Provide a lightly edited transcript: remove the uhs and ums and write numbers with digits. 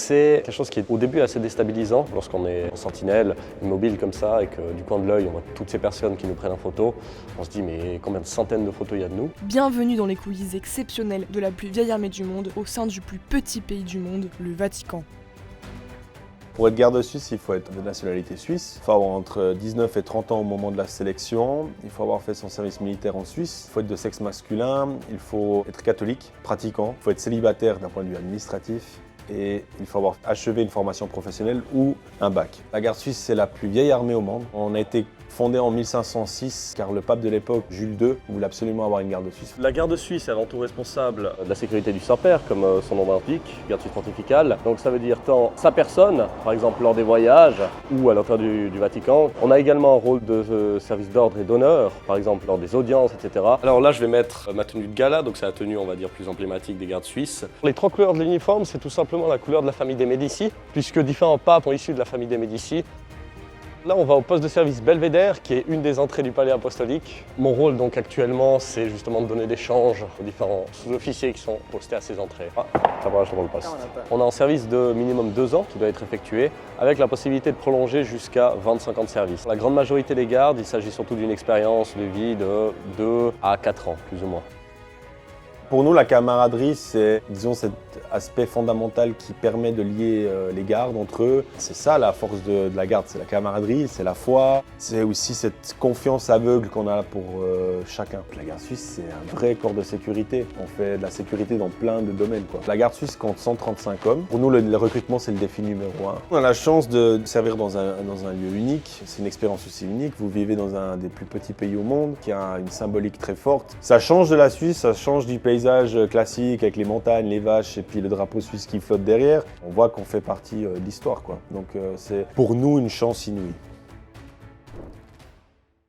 c'est quelque chose qui est au début assez déstabilisant lorsqu'on est en sentinelle, immobile comme ça, et que du coin de l'œil, on voit toutes ces personnes qui nous prennent en photo. On se dit, mais combien de centaines de photos il y a de nous? Bienvenue dans les coulisses exceptionnelles de la plus vieille armée du monde, au sein du plus petit pays du monde, le Vatican. Pour être garde suisse, il faut être de nationalité suisse. Il faut avoir entre 19 et 30 ans au moment de la sélection. Il faut avoir fait son service militaire en Suisse. Il faut être de sexe masculin. Il faut être catholique, pratiquant. Il faut être célibataire d'un point de vue administratif. Et il faut avoir achevé une formation professionnelle ou un bac. La garde suisse, c'est la plus vieille armée au monde. On a été fondée en 1506 car le pape de l'époque, Jules II, voulait absolument avoir une garde suisse. La garde suisse est avant tout responsable de la sécurité du Saint-Père, comme son nom l'indique, garde suisse pontificale. Donc ça veut dire tant sa personne, par exemple lors des voyages ou à l'intérieur du Vatican. On a également un rôle de service d'ordre et d'honneur, par exemple lors des audiences, etc. Alors là, je vais mettre ma tenue de gala, donc c'est la tenue, on va dire, plus emblématique des gardes suisses. Les trois couleurs de l'uniforme, c'est tout simplement la couleur de la famille des Médicis, puisque différents papes sont issus de la famille des Médicis. Là, on va au poste de service Belvédère, qui est une des entrées du palais apostolique. Mon rôle, donc, actuellement, c'est justement de donner des changes aux différents sous-officiers qui sont postés à ces entrées. Ah, ça va, je devant le poste. On a un service de minimum 2 ans qui doit être effectué, avec la possibilité de prolonger jusqu'à 25 ans de service. La grande majorité des gardes, il s'agit surtout d'une expérience de vie de 2 à 4 ans, plus ou moins. Pour nous, la camaraderie, c'est, disons, cet aspect fondamental qui permet de lier les gardes entre eux. C'est ça la force de la garde, c'est la camaraderie, c'est la foi, c'est aussi cette confiance aveugle qu'on a pour chacun. La garde suisse, c'est un vrai corps de sécurité. On fait de la sécurité dans plein de domaines, quoi. La garde suisse compte 135 hommes. Pour nous, le recrutement, c'est le défi numéro 1. On a la chance de servir dans un lieu unique. C'est une expérience aussi unique. Vous vivez dans un des plus petits pays au monde, qui a une symbolique très forte. Ça change de la Suisse, ça change du paysage classique avec les montagnes, les vaches et puis le drapeau suisse qui flotte derrière. On voit qu'on fait partie de l'histoire, quoi. Donc c'est pour nous une chance inouïe.